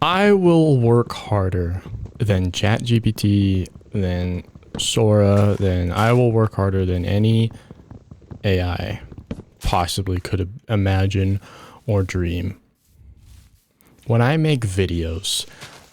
I will work harder than ChatGPT, than Sora, than I will work harder than any AI possibly could imagine or dream. When I make videos,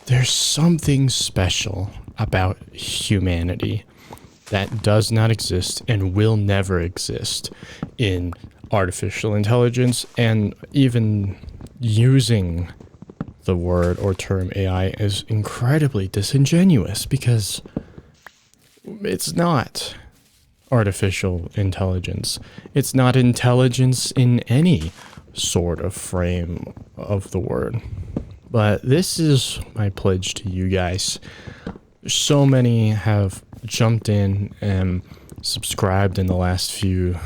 there's something special about humanity that does not exist and will never exist in artificial intelligence, and even using the word or term AI is incredibly disingenuous because it's not artificial intelligence. It's not intelligence in any sort of frame of the word. But this is my pledge to you guys. So many have jumped in and subscribed in the last few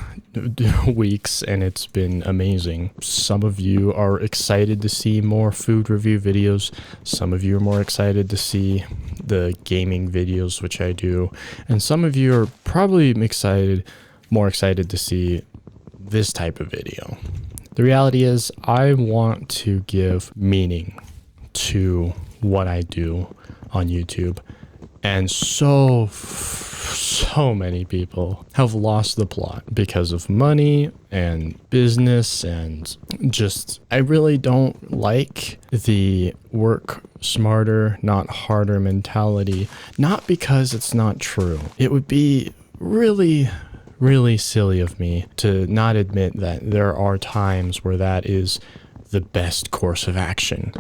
weeks, and it's been amazing. Some of you are excited to see more food review videos. Some of you are more excited to see the gaming videos, which I do. And some of you are probably more excited to see this type of video. The reality is, I want to give meaning to what I do on YouTube. And so many people have lost the plot because of money and business, and just, I really don't like the work smarter, not harder mentality. Not because it's not true. It would be really silly of me to not admit that there are times where that is the best course of action.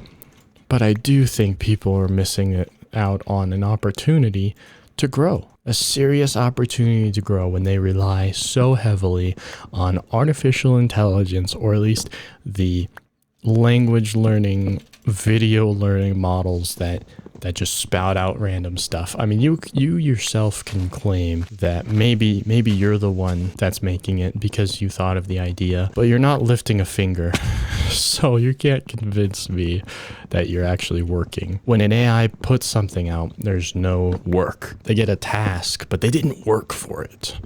But I do think people are missing it out on an opportunity to grow, a serious opportunity to grow when they rely so heavily on artificial intelligence, or at least the language learning, video learning models that just spout out random stuff. I mean, you yourself can claim that maybe you're the one that's making it because you thought of the idea, but you're not lifting a finger. So you can't convince me that you're actually working. When an AI puts something out, there's no work. They get a task, but they didn't work for it.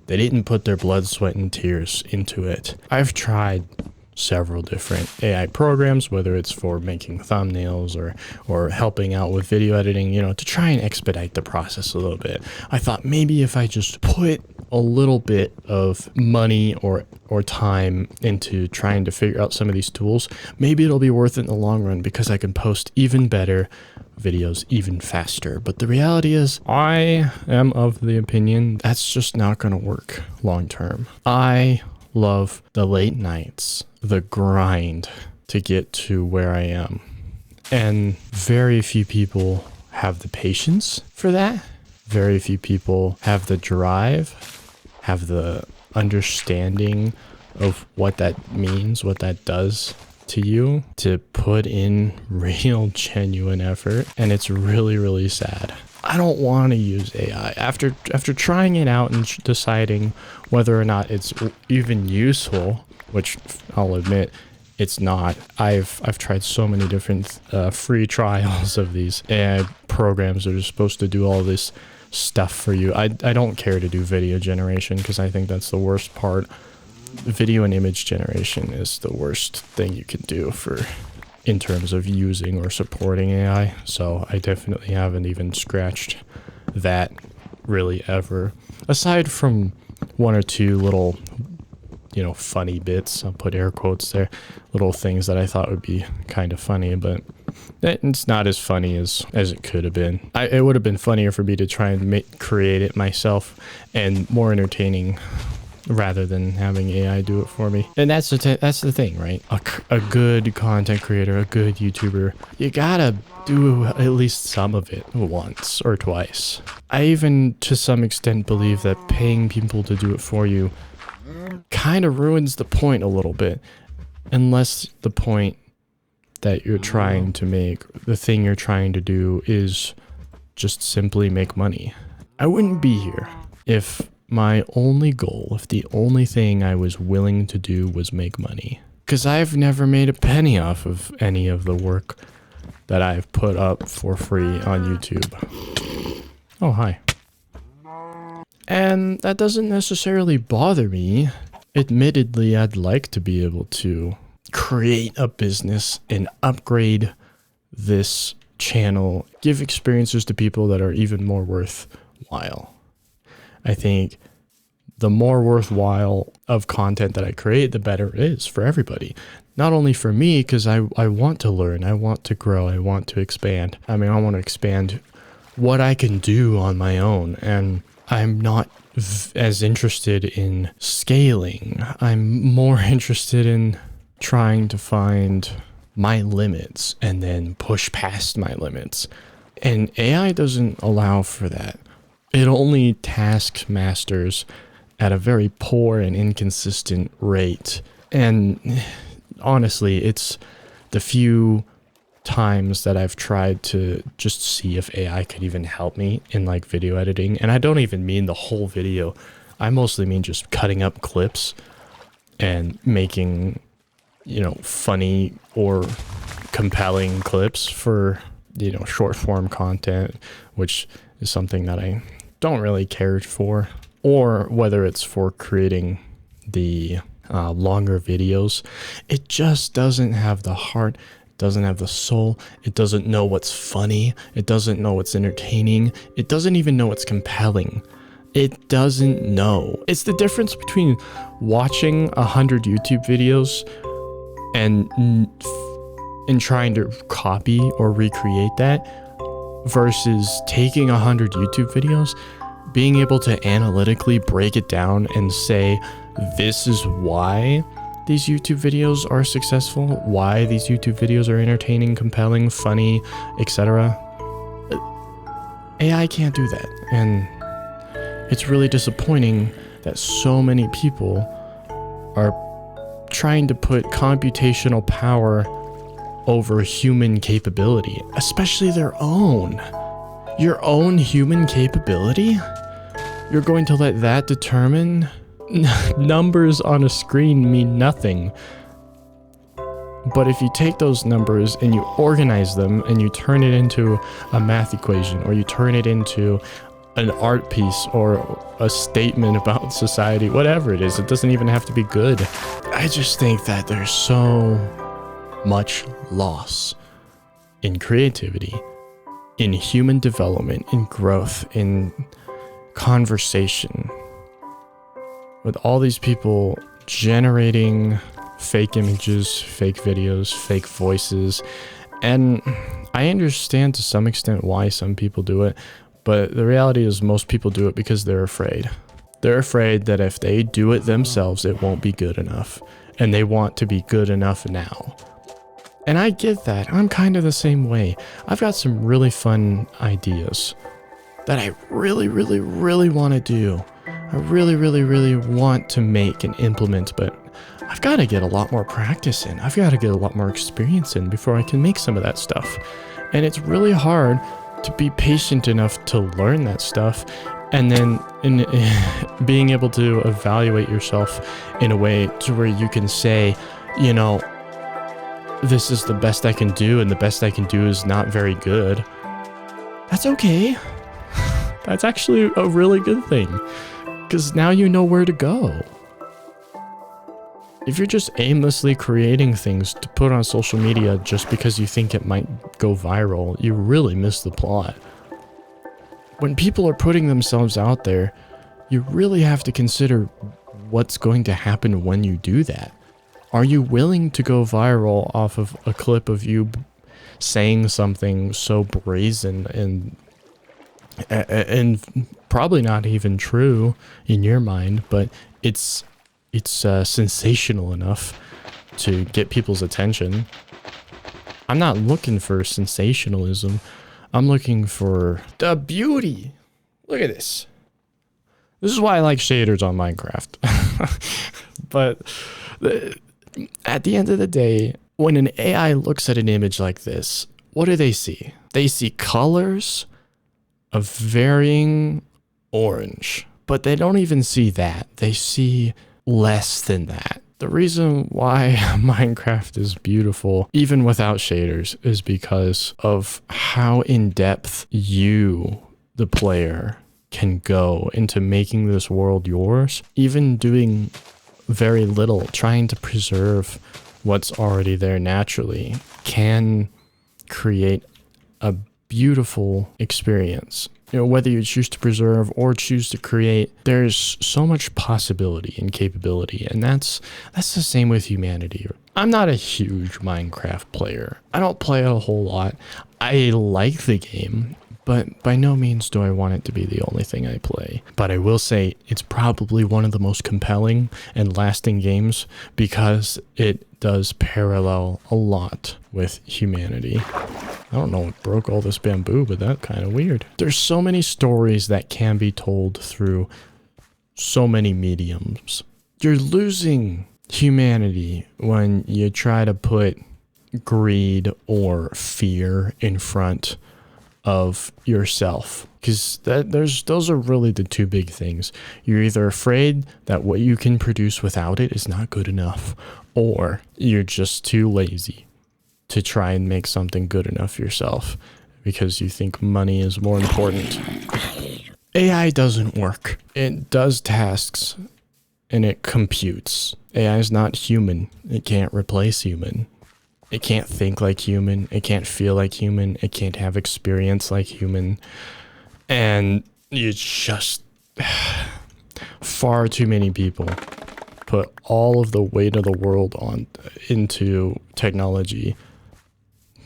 They didn't put their blood, sweat, and tears into it. I've tried several different AI programs, whether it's for making thumbnails or helping out with video editing, to try and expedite the process a little bit. I thought maybe if I just put a little bit of money or time into trying to figure out some of these tools, maybe it'll be worth it in the long run because I can post even better videos even faster. But the reality is, I am of the opinion that's just not going to work long term. I love the late nights, the grind to get to where I am. And very few people have the patience for that. Very few people have the drive, have the understanding of what that means, what that does to you, to put in real, genuine effort. And it's really sad. I don't want to use AI. After trying it out and deciding whether or not it's even useful, which I'll admit it's not. I've tried so many different free trials of these AI programs that are supposed to do all this stuff for you. I don't care to do video generation because I think that's the worst part. Video and image generation is the worst thing you can do in terms of using or supporting AI. So I definitely haven't even scratched that really ever. Aside from one or two little, funny bits, I'll put air quotes there, little things that I thought would be kind of funny, but it's not as funny as it could have been. It would have been funnier for me to try and create it myself, and more entertaining rather than having AI do it for me. And that's the thing, right? A good content creator, a good YouTuber, you gotta do at least some of it once or twice. I even, to some extent, believe that paying people to do it for you kind of ruins the point a little bit, unless the point that you're trying to make, the thing you're trying to do, is just simply make money. I wouldn't be here if my only goal, if the only thing I was willing to do was make money. Because I've never made a penny off of any of the work that I've put up for free on YouTube. Oh, hi. And that doesn't necessarily bother me. Admittedly, I'd like to be able to create a business and upgrade this channel give experiences to people that are even more worthwhile. I think the more worthwhile of content that I create, the better it is for everybody. Not only for me, because I want to learn, I want to grow, I want to expand. I mean, I want to expand what I can do on my own, and I'm not as interested in scaling. I'm more interested in trying to find my limits and then push past my limits. And AI doesn't allow for that. It only task masters at a very poor and inconsistent rate. And honestly, it's the few times that I've tried to just see if AI could even help me in like video editing. And I don't even mean the whole video. I mostly mean just cutting up clips and making, you know, funny or compelling clips for, you know, short form content, which is something that I don't really care for, or whether it's for creating the longer videos. It just doesn't have the heart, doesn't have the soul. It doesn't know what's funny. It doesn't know what's entertaining. It doesn't even know what's compelling. It doesn't know. It's the difference between watching 100 YouTube videos and trying to copy or recreate that versus taking 100 YouTube videos, being able to analytically break it down and say, this is why these YouTube videos are successful, why these YouTube videos are entertaining, compelling, funny, etc. AI can't do that. And it's really disappointing that so many people are trying to put computational power over human capability, especially their own. Your own human capability? You're going to let that determine? Numbers on a screen mean nothing. But if you take those numbers and you organize them and you turn it into a math equation, or you turn it into an art piece or a statement about society, whatever it is, it doesn't even have to be good. I just think that there's so much loss in creativity, in human development, in growth, in conversation, with all these people generating fake images, fake videos, fake voices. And I understand to some extent why some people do it, but the reality is most people do it because they're afraid. They're afraid that if they do it themselves, it won't be good enough, and they want to be good enough now. And I get that. I'm kind of the same way. I've got some really fun ideas that I really, really, really want to do. I really, really, really want to make and implement, but I've got to get a lot more practice in. I've got to get a lot more experience in before I can make some of that stuff. And it's really hard to be patient enough to learn that stuff, and then being able to evaluate yourself in a way to where you can say, you know, this is the best I can do, and the best I can do is not very good. That's okay. That's actually a really good thing, because now you know where to go. If you're just aimlessly creating things to put on social media just because you think it might go viral, you really miss the plot. When people are putting themselves out there, you really have to consider what's going to happen when you do that. Are you willing to go viral off of a clip of you saying something so brazen and probably not even true in your mind, but it's sensational enough to get people's attention? I'm not looking for sensationalism. I'm looking for the beauty. Look at this. This is why I like shaders on Minecraft. But at the end of the day, when an AI looks at an image like this, what do they see? They see colors of varying orange, but they don't even see that. They see less than that. The reason why Minecraft is beautiful, even without shaders, is because of how in depth you, the player, can go into making this world yours, even doing very little, trying to preserve what's already there naturally, can create a beautiful experience. You know, whether you choose to preserve or choose to create, there's so much possibility and capability, and that's the same with humanity. I'm not a huge Minecraft player. I don't play it a whole lot. I like the game, but by no means do I want it to be the only thing I play. But I will say it's probably one of the most compelling and lasting games because it does parallel a lot with humanity. I don't know what broke all this bamboo, but that's kind of weird. There's so many stories that can be told through so many mediums. You're losing humanity when you try to put greed or fear in front of yourself, because those are really the two big things. You're either afraid that what you can produce without it is not good enough, or you're just too lazy to try and make something good enough yourself because you think money is more important. AI doesn't work. It does tasks and it computes. AI is not human. It can't replace human. It can't think like human. It can't feel like human. It can't have experience like human. And you just... far too many people put all of the weight of the world into technology.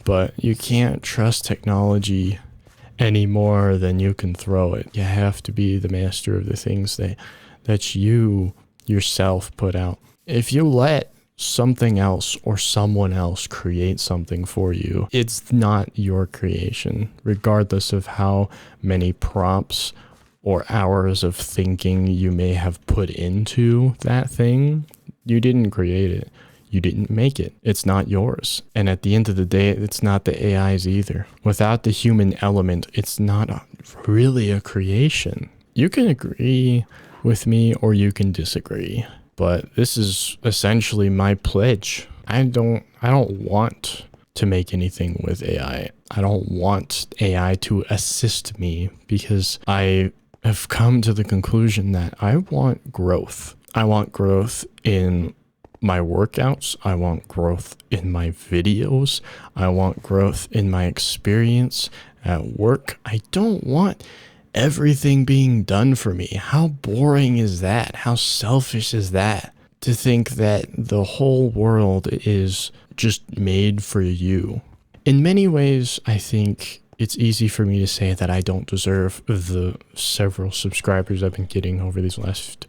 But you can't trust technology any more than you can throw it. You have to be the master of the things that you yourself put out. If you let something else or someone else create something for you, it's not your creation, regardless of how many prompts or hours of thinking you may have put into that thing. You didn't create it. You didn't make it. It's not yours. And at the end of the day, it's not the AI's either. Without the human element, it's not really a creation. You can agree with me or you can disagree. But this is essentially my pledge. I don't want to make anything with AI. I don't want AI to assist me because I have come to the conclusion that I want growth. I want growth in my workouts. I want growth in my videos. I want growth in my experience at work. I don't want everything being done for me. How boring is that? How selfish is that? To think that the whole world is just made for you. In many ways, I think it's easy for me to say that I don't deserve the several subscribers I've been getting over these last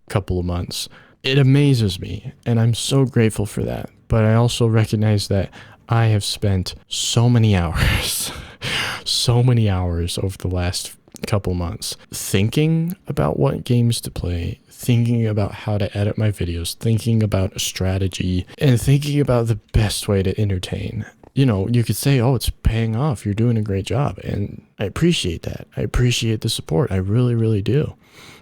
couple of months. It amazes me, and I'm so grateful for that. But I also recognize that I have spent so many hours, so many hours over the last couple months thinking about what games to play, thinking about how to edit my videos, thinking about strategy, and thinking about the best way to entertain. You know, you could say, oh, it's paying off. You're doing a great job. And I appreciate that. I appreciate the support. I really, really do.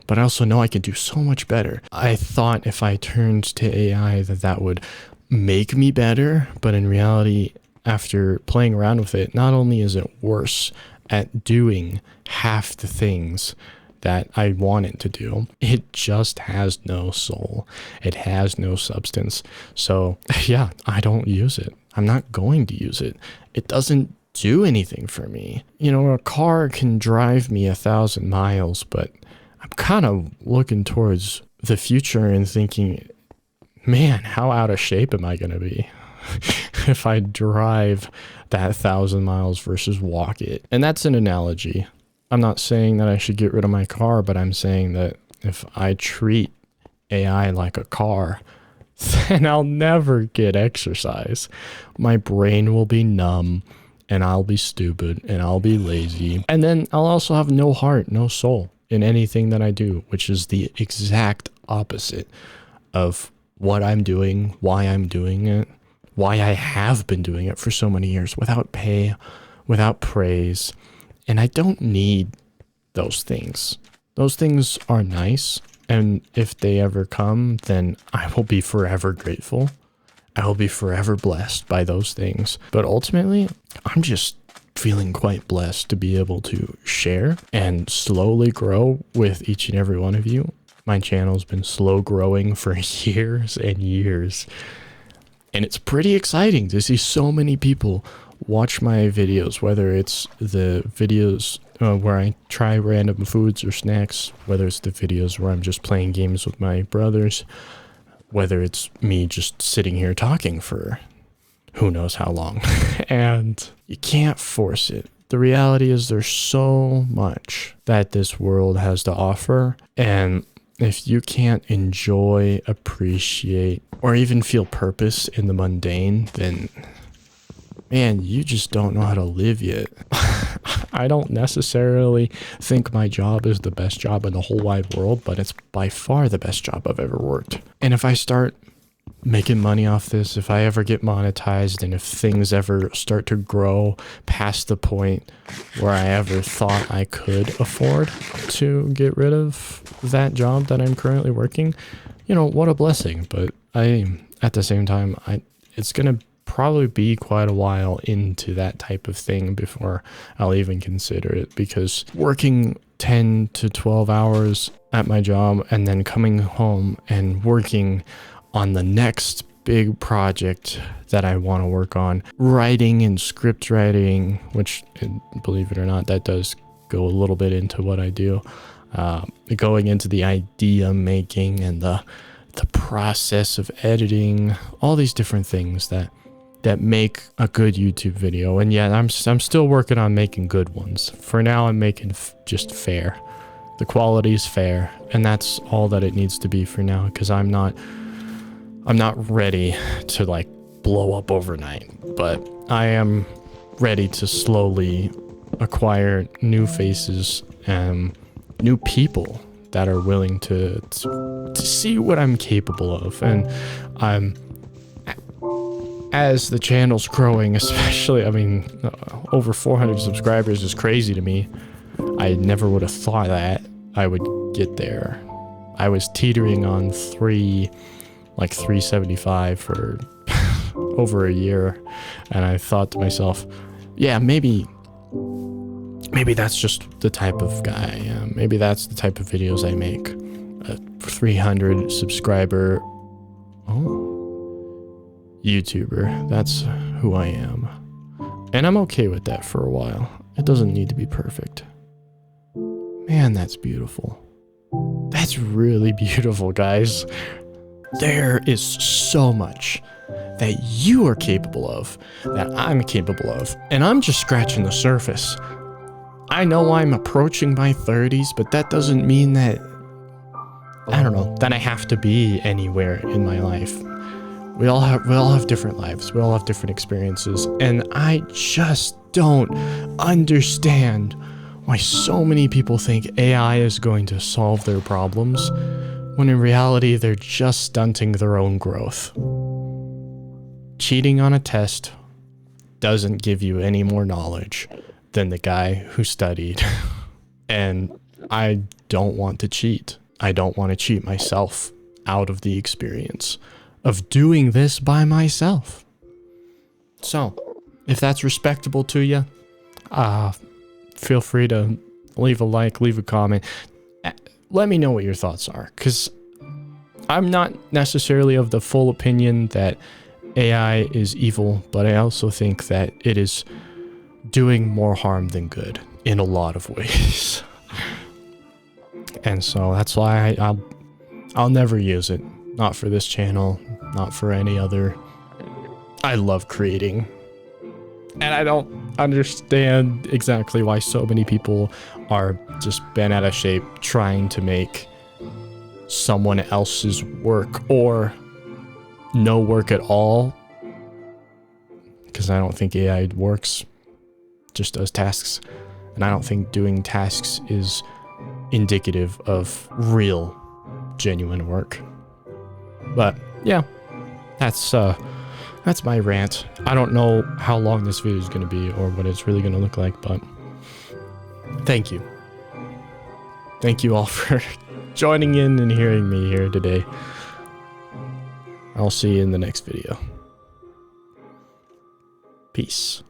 But I also know I can do so much better. I thought if I turned to AI that would make me better. But in reality, after playing around with it, not only is it worse at doing half the things that I want it to do, it just has no soul. It has no substance. So yeah, I don't use it. I'm not going to use it. It doesn't do anything for me. You know, a car can drive me 1,000 miles, but I'm kind of looking towards the future and thinking, man, how out of shape am I going to be if I drive that 1,000 miles versus walk it? And that's an analogy. I'm not saying that I should get rid of my car, but I'm saying that if I treat AI like a car, then I'll never get exercise. My brain will be numb, and I'll be stupid, and I'll be lazy. And then I'll also have no heart, no soul in anything that I do, which is the exact opposite of what I'm doing, why I'm doing it, why I have been doing it for so many years without pay, without praise. And I don't need those things. Those things are nice. And if they ever come, then I will be forever grateful. I will be forever blessed by those things. But ultimately, I'm just feeling quite blessed to be able to share and slowly grow with each and every one of you. My channel's been slow growing for years and years. And it's pretty exciting to see so many people watch my videos, whether it's the videos where I try random foods or snacks, whether it's the videos where I'm just playing games with my brothers, whether it's me just sitting here talking for who knows how long. And you can't force it. The reality is there's so much that this world has to offer, and if you can't enjoy, appreciate, or even feel purpose in the mundane, then man, you just don't know how to live yet. I don't necessarily think my job is the best job in the whole wide world, but it's by far the best job I've ever worked. And if I start making money off this, if I ever get monetized, and if things ever start to grow past the point where I ever thought I could afford to get rid of that job that I'm currently working, you know, what a blessing. But at the same time, it's gonna probably be quite a while into that type of thing before I'll even consider it, because working 10 to 12 hours at my job and then coming home and working on the next big project that I want to work on, writing and script writing, which, believe it or not, that does go a little bit into what I do, going into the idea making and the process of editing, all these different things that make a good YouTube video. And yeah, I'm still working on making good ones. For now, I'm making just fair. The quality is fair, and that's all that it needs to be for now, because I'm not ready to like blow up overnight, but I am ready to slowly acquire new faces and new people that are willing to see what I'm capable of. And as the channel's growing, especially, I mean, over 400 subscribers is crazy to me. I never would have thought that I would get there. I was teetering on 375 for over a year, and I thought to myself, yeah, maybe that's just the type of guy I am. Maybe that's the type of videos I make. A 300 subscriber YouTuber, that's who I am. And I'm okay with that for a while. It doesn't need to be perfect. Man, that's beautiful. That's really beautiful, guys. There is so much that you are capable of, that I'm capable of, and I'm just scratching the surface. I know I'm approaching my 30s, but that doesn't mean that, I don't know, that I have to be anywhere in my life. We all have different lives. We all have different experiences, and I just don't understand why so many people think AI is going to solve their problems, when in reality they're just stunting their own growth. Cheating on a test doesn't give you any more knowledge than the guy who studied. And I don't want to cheat. I don't want to cheat myself out of the experience of doing this by myself. So, if that's respectable to you, feel free to leave a like, leave a comment. Let me know what your thoughts are, because I'm not necessarily of the full opinion that AI is evil, but I also think that it is doing more harm than good in a lot of ways. And so that's why I'll never use it. Not for this channel, not for any other. I love creating. And I don't understand exactly why so many people are just bent out of shape trying to make someone else's work or no work at all. Because I don't think AI works, just does tasks. And I don't think doing tasks is indicative of real, genuine work. But yeah, that's my rant. I don't know how long this video is going to be or what it's really going to look like, but thank you. Thank you all for joining in and hearing me here today. I'll see you in the next video. Peace.